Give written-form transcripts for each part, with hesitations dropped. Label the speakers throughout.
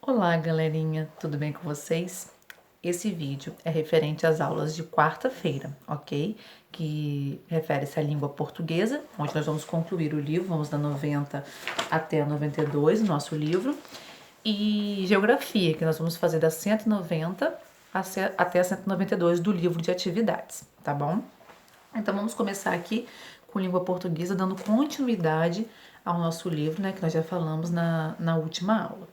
Speaker 1: Olá, galerinha, tudo bem com vocês? Esse vídeo é referente às aulas de quarta-feira, ok? Que refere-se à língua portuguesa, onde nós vamos concluir o livro, vamos da 90 até a 92, o nosso livro, e geografia, que nós vamos fazer da 190 até a 192 do livro de atividades, tá bom? Então vamos começar aqui com língua portuguesa, dando continuidade ao nosso livro, né, que nós já falamos na última aula.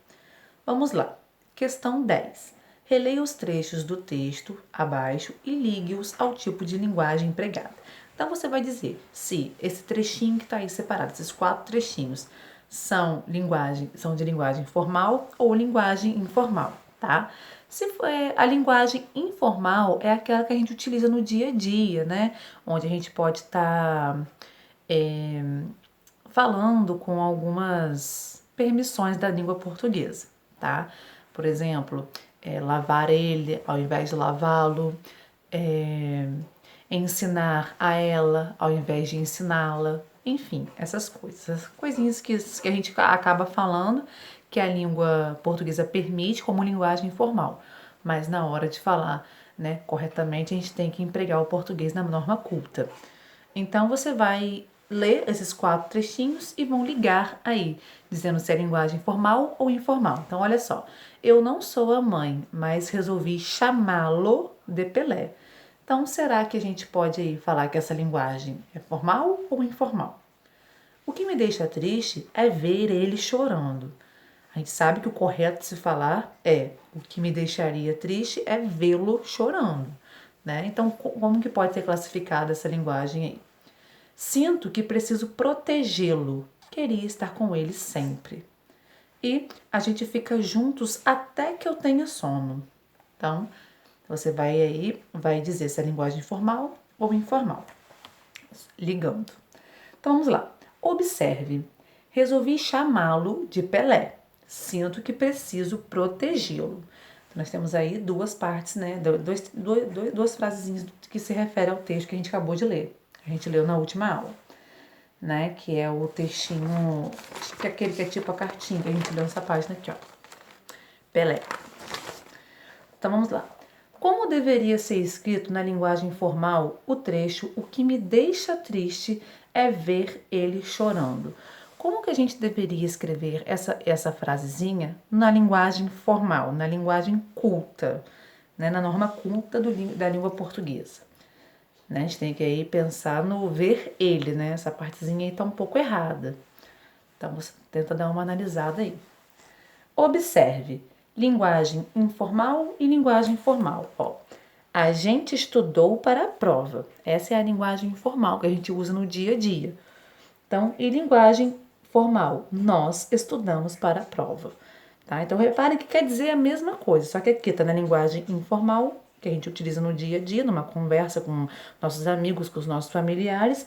Speaker 1: Vamos lá. Questão 10. Releia os trechos do texto abaixo e ligue-os ao tipo de linguagem empregada. Então você vai dizer se esse trechinho que está aí separado, esses 4 trechinhos, são de linguagem formal ou linguagem informal, tá? Se for, a linguagem informal é aquela que a gente utiliza no dia a dia, né? Onde a gente pode estar falando com algumas permissões da língua portuguesa, tá? Por exemplo, lavar ele ao invés de lavá-lo, ensinar a ela ao invés de ensiná-la, enfim, essas coisas, coisinhas que a gente acaba falando que a língua portuguesa permite como linguagem informal, mas na hora de falar, né, corretamente, a gente tem que empregar o português na norma culta. Então você vai ler esses 4 trechinhos e vão ligar aí, dizendo se é linguagem formal ou informal. Então olha só, eu não sou a mãe, mas resolvi chamá-lo de Pelé. Então será que a gente pode aí falar que essa linguagem é formal ou informal? O que me deixa triste é ver ele chorando. A gente sabe que o correto de se falar é o que me deixaria triste é vê-lo chorando, né? Então como que pode ser classificada essa linguagem aí? Sinto que preciso protegê-lo. Queria estar com ele sempre. E a gente fica juntos até que eu tenha sono. Então, você vai dizer se é linguagem formal ou informal. Ligando. Então, vamos lá. Observe. Resolvi chamá-lo de Pelé. Sinto que preciso protegê-lo. Então, nós temos aí duas partes, né? Duas frasezinhas que se referem ao texto que a gente acabou de ler. A gente leu na última aula, né? Que é o textinho, acho que é aquele que é tipo a cartinha que a gente leu nessa página aqui, ó. Pelé. Então vamos lá. Como deveria ser escrito na linguagem formal o trecho "O que me deixa triste é ver ele chorando"? Como que a gente deveria escrever essa frasezinha na linguagem formal, na linguagem culta, né? Na norma culta da língua portuguesa? Né? A gente tem que aí pensar no ver ele, né? Essa partezinha aí tá um pouco errada. Então você tenta dar uma analisada aí. Observe linguagem informal e linguagem formal. Ó, a gente estudou para a prova. Essa é a linguagem informal que a gente usa no dia a dia. Então, e linguagem formal? Nós estudamos para a prova. Tá? Então, repare que quer dizer a mesma coisa, só que aqui está na linguagem informal, que a gente utiliza no dia a dia, numa conversa com nossos amigos, com os nossos familiares,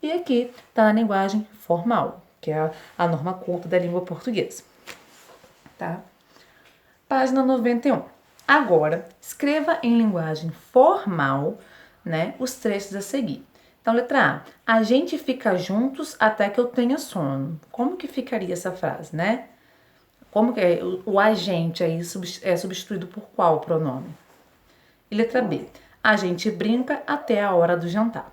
Speaker 1: e aqui está na linguagem formal, que é a norma culta da língua portuguesa. Tá? Página 91. Agora, escreva em linguagem formal, né, os trechos a seguir. Então, letra A. A gente fica juntos até que eu tenha sono. Como que ficaria essa frase, né? Como que é? O agente aí é substituído por qual pronome? E letra B. A gente brinca até a hora do jantar.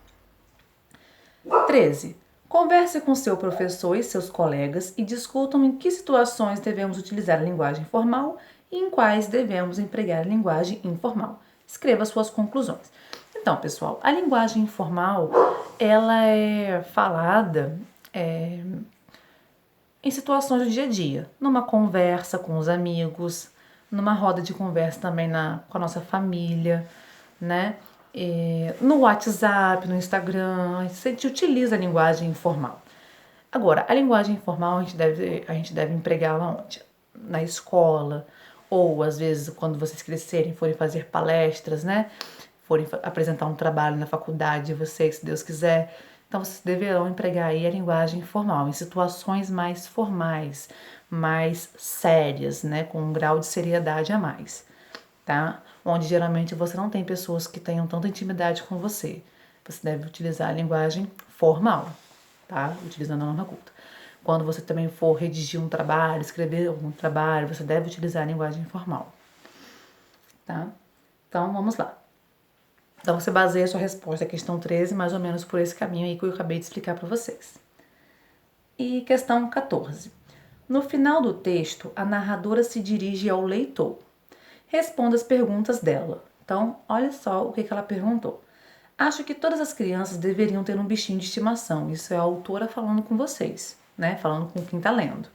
Speaker 1: 13. Converse com seu professor e seus colegas e discutam em que situações devemos utilizar a linguagem formal e em quais devemos empregar a linguagem informal. Escreva suas conclusões. Então, pessoal, a linguagem informal, ela é falada em situações do dia a dia, numa conversa com os amigos, numa roda de conversa também com a nossa família, né? No WhatsApp, no Instagram, a gente utiliza a linguagem informal. Agora, a linguagem informal a gente deve empregá-la onde? Na escola, ou às vezes quando vocês crescerem, forem fazer palestras, né? Forem apresentar um trabalho na faculdade de vocês, se Deus quiser. Então, vocês deverão empregar aí a linguagem formal, em situações mais formais, mais sérias, né? Com um grau de seriedade a mais, tá? Onde geralmente você não tem pessoas que tenham tanta intimidade com você. Você deve utilizar a linguagem formal, tá? Utilizando a norma culta. Quando você também for redigir um trabalho, escrever algum trabalho, você deve utilizar a linguagem informal, tá? Então, vamos lá. Então, você baseia a sua resposta à questão 13 mais ou menos por esse caminho aí que eu acabei de explicar para vocês. E questão 14. No final do texto, a narradora se dirige ao leitor. Responda as perguntas dela. Então, olha só o que ela perguntou. Acho que todas as crianças deveriam ter um bichinho de estimação. Isso é a autora falando com vocês, né? Falando com quem está lendo.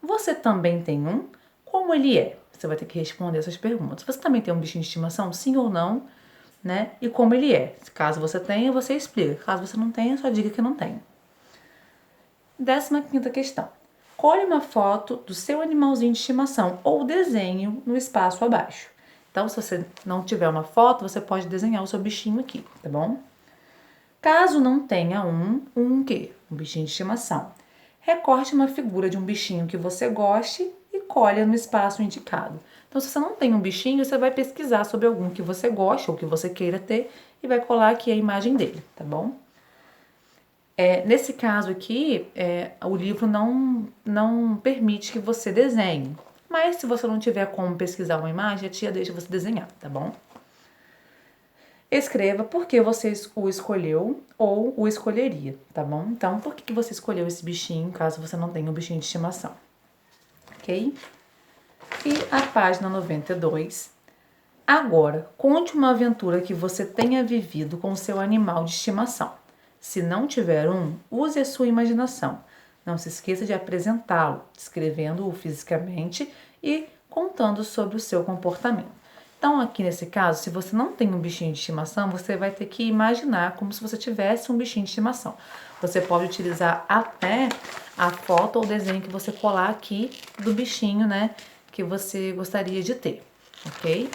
Speaker 1: Você também tem um? Como ele é? Você vai ter que responder essas perguntas. Você também tem um bichinho de estimação? Sim ou não? Né? E como ele é? Caso você tenha, você explica. Caso você não tenha, só diga que não tem. 15ª questão. Colhe uma foto do seu animalzinho de estimação ou desenho no espaço abaixo. Então, se você não tiver uma foto, você pode desenhar o seu bichinho aqui, tá bom? Caso não tenha um quê? Um bichinho de estimação. Recorte uma figura de um bichinho que você goste e colhe no espaço indicado. Então, se você não tem um bichinho, você vai pesquisar sobre algum que você goste ou que você queira ter e vai colar aqui a imagem dele, tá bom? Nesse caso aqui, o livro não permite que você desenhe. Mas se você não tiver como pesquisar uma imagem, a tia deixa você desenhar, tá bom? Escreva por que você o escolheu ou o escolheria, tá bom? Então, por que você escolheu esse bichinho, caso você não tenha um bichinho de estimação? Ok? E a página 92. Agora, conte uma aventura que você tenha vivido com seu animal de estimação. Se não tiver um, use a sua imaginação. Não se esqueça de apresentá-lo, descrevendo-o fisicamente e contando sobre o seu comportamento. Então, aqui nesse caso, se você não tem um bichinho de estimação, você vai ter que imaginar como se você tivesse um bichinho de estimação. Você pode utilizar até a foto ou desenho que você colar aqui do bichinho, né, que você gostaria de ter, ok?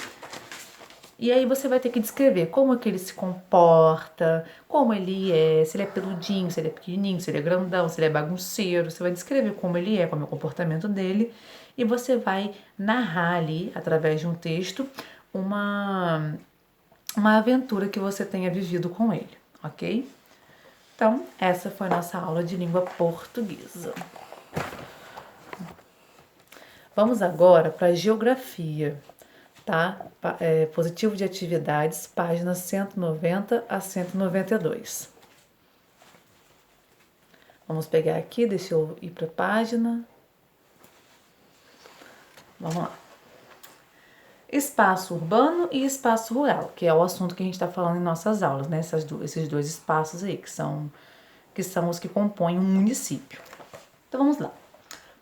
Speaker 1: E aí você vai ter que descrever como é que ele se comporta, como ele é, se ele é peludinho, se ele é pequenininho, se ele é grandão, se ele é bagunceiro. Você vai descrever como ele é, como é o comportamento dele. E você vai narrar ali, através de um texto, uma aventura que você tenha vivido com ele, ok? Então, essa foi a nossa aula de língua portuguesa. Vamos agora para a geografia. Tá? Positivo de atividades, páginas 190 a 192. Vamos pegar aqui, deixa eu ir para a página. Vamos lá. Espaço urbano e espaço rural, que é o assunto que a gente está falando em nossas aulas, né? Esses dois espaços aí, que são os que compõem um município. Então vamos lá.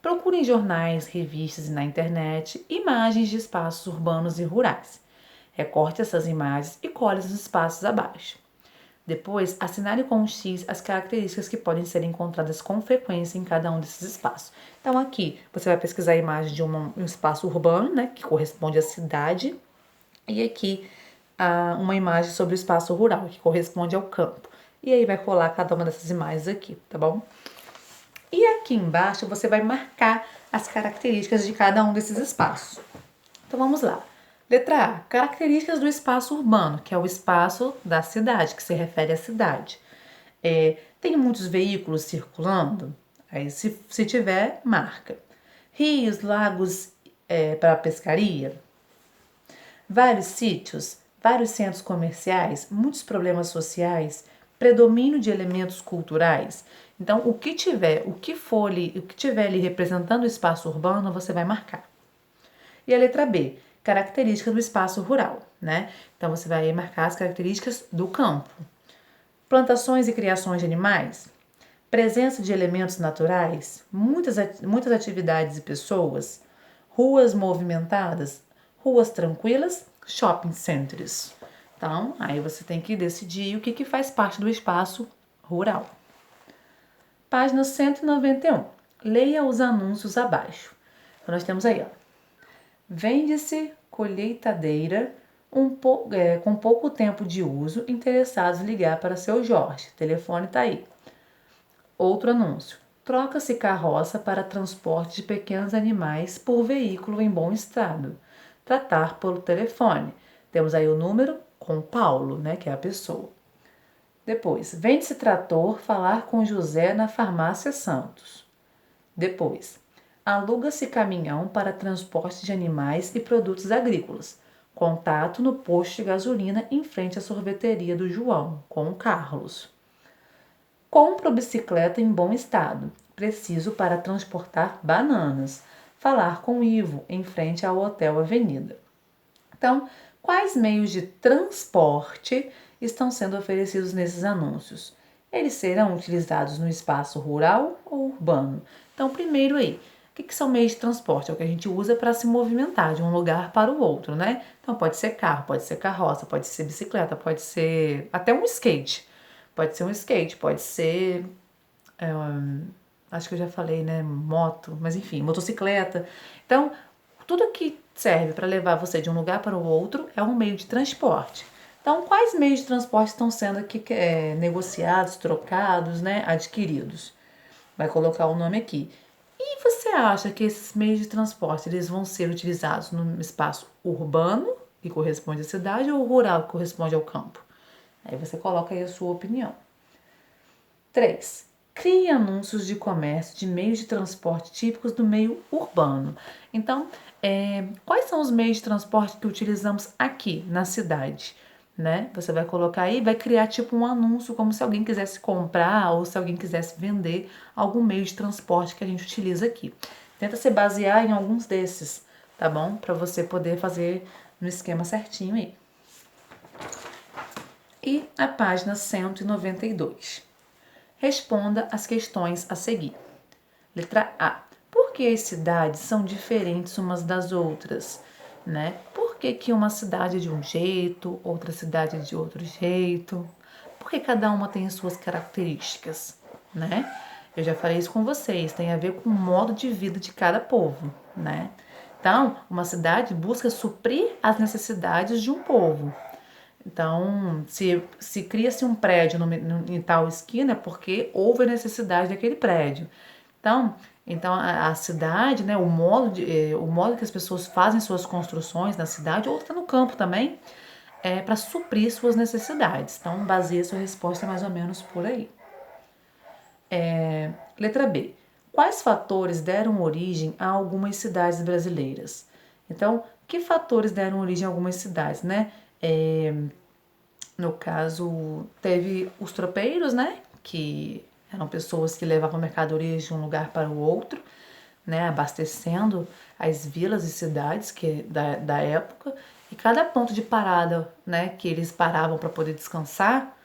Speaker 1: Procure em jornais, revistas e na internet imagens de espaços urbanos e rurais. Recorte essas imagens e colhe os espaços abaixo. Depois, assinale com um X as características que podem ser encontradas com frequência em cada um desses espaços. Então, aqui você vai pesquisar a imagem de um espaço urbano, né, que corresponde à cidade, e aqui uma imagem sobre o espaço rural, que corresponde ao campo. E aí vai colar cada uma dessas imagens aqui, tá bom? E aqui embaixo você vai marcar as características de cada um desses espaços. Então vamos lá. Letra A. Características do espaço urbano, que é o espaço da cidade, que se refere à cidade. Tem muitos veículos circulando? Aí se tiver, marca. Rios, lagos para pescaria? Vários sítios, vários centros comerciais, muitos problemas sociais, predomínio de elementos culturais. Então, o que tiver ali representando o espaço urbano, você vai marcar. E a letra B, características do espaço rural, né? Então, você vai marcar as características do campo. Plantações e criações de animais, presença de elementos naturais, muitas atividades e pessoas, ruas movimentadas, ruas tranquilas, shopping centers. Então, aí você tem que decidir o que faz parte do espaço rural. Página 191. Leia os anúncios abaixo. Então, nós temos aí, ó. Vende-se colheitadeira com pouco tempo de uso, interessados em ligar para seu Jorge. O telefone está aí. Outro anúncio. Troca-se carroça para transporte de pequenos animais por veículo em bom estado. Tratar pelo telefone. Temos aí o número com Paulo, né, que é a pessoa. Depois, vende-se trator, falar com José na farmácia Santos. Depois, aluga-se caminhão para transporte de animais e produtos agrícolas. Contato no posto de gasolina em frente à sorveteria do João, com o Carlos. Compro bicicleta em bom estado. Preciso para transportar bananas. Falar com Ivo em frente ao Hotel Avenida. Então, quais meios de transporte estão sendo oferecidos nesses anúncios? Eles serão utilizados no espaço rural ou urbano? Então, primeiro aí, o que são meios de transporte? É o que a gente usa para se movimentar de um lugar para o outro, né? Então, pode ser carro, pode ser carroça, pode ser bicicleta, pode ser até um skate. Pode ser um skate, pode ser acho que eu já falei, né? Moto, mas enfim, motocicleta. Então, tudo que serve para levar você de um lugar para o outro é um meio de transporte. Então, quais meios de transporte estão sendo aqui negociados, trocados, né? Adquiridos? Vai colocar o nome aqui. E você acha que esses meios de transporte eles vão ser utilizados no espaço urbano, que corresponde à cidade, ou rural, que corresponde ao campo? Aí você coloca aí a sua opinião. 3. Crie anúncios de comércio de meios de transporte típicos do meio urbano. Então, quais são os meios de transporte que utilizamos aqui na cidade? Né? Você vai colocar aí, vai criar tipo um anúncio, como se alguém quisesse comprar ou se alguém quisesse vender algum meio de transporte que a gente utiliza aqui. Tenta se basear em alguns desses, tá bom? Para você poder fazer no esquema certinho aí. E a página 192. Responda as questões a seguir. Letra A. Por que as cidades são diferentes umas das outras? Né? Por que uma cidade é de um jeito, outra cidade é de outro jeito? Por que cada uma tem as suas características? Né? Eu já falei isso com vocês, tem a ver com o modo de vida de cada povo. Né? Então, uma cidade busca suprir as necessidades de um povo. Então, se cria-se um prédio em tal esquina é porque houve a necessidade daquele prédio. Então a cidade, né, o modo que as pessoas fazem suas construções na cidade, ou está no campo também, é para suprir suas necessidades. Então, baseia sua resposta mais ou menos por aí. Letra B. Quais fatores deram origem a algumas cidades brasileiras? Então, que fatores deram origem a algumas cidades, né? No caso, teve os tropeiros, né? Que eram pessoas que levavam mercadorias de um lugar para o outro, né? Abastecendo as vilas e cidades da época. E cada ponto de parada, né? Que eles paravam para poder descansar,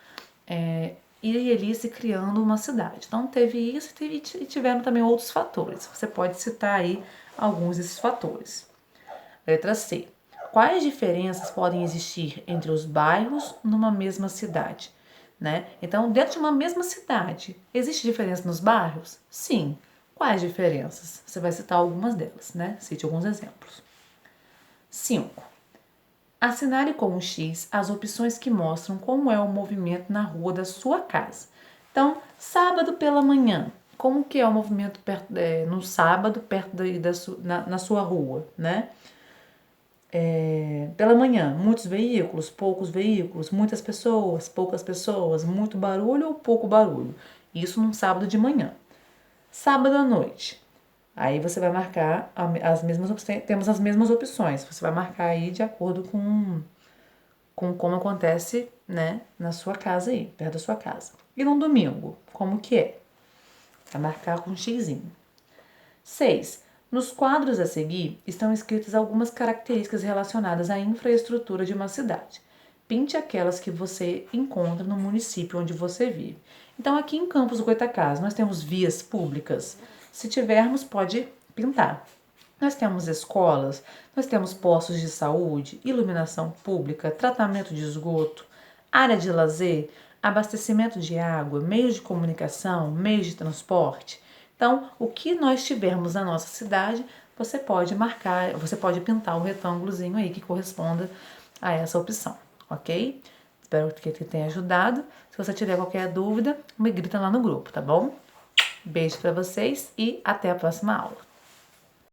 Speaker 1: iria ali se criando uma cidade. Então, teve isso e tiveram também outros fatores. Você pode citar aí alguns desses fatores. Letra C. Quais diferenças podem existir entre os bairros numa mesma cidade? Né? Então, dentro de uma mesma cidade, existe diferença nos bairros? Sim. Quais diferenças? Você vai citar algumas delas, né? Cite alguns exemplos. 5. Assinale com um X as opções que mostram como é o movimento na rua da sua casa. Então, sábado pela manhã, como que é o movimento no sábado perto na sua rua, né? Pela manhã, muitos veículos, poucos veículos, muitas pessoas, poucas pessoas, muito barulho ou pouco barulho. Isso num sábado de manhã. Sábado à noite. Aí você vai marcar as mesmas opções, temos as mesmas opções. Você vai marcar aí de acordo com como acontece, né, na sua casa aí, perto da sua casa. E no domingo, como que é? Vai marcar com um xizinho. 6. Nos quadros a seguir estão escritas algumas características relacionadas à infraestrutura de uma cidade. Pinte aquelas que você encontra no município onde você vive. Então, aqui em Campos do Goytacazes, nós temos vias públicas. Se tivermos, pode pintar. Nós temos escolas, nós temos postos de saúde, iluminação pública, tratamento de esgoto, área de lazer, abastecimento de água, meios de comunicação, meios de transporte. Então, o que nós tivermos na nossa cidade, você pode marcar, você pode pintar o retângulozinho aí que corresponda a essa opção, ok? Espero que tenha ajudado. Se você tiver qualquer dúvida, me grita lá no grupo, tá bom? Beijo para vocês e até a próxima aula.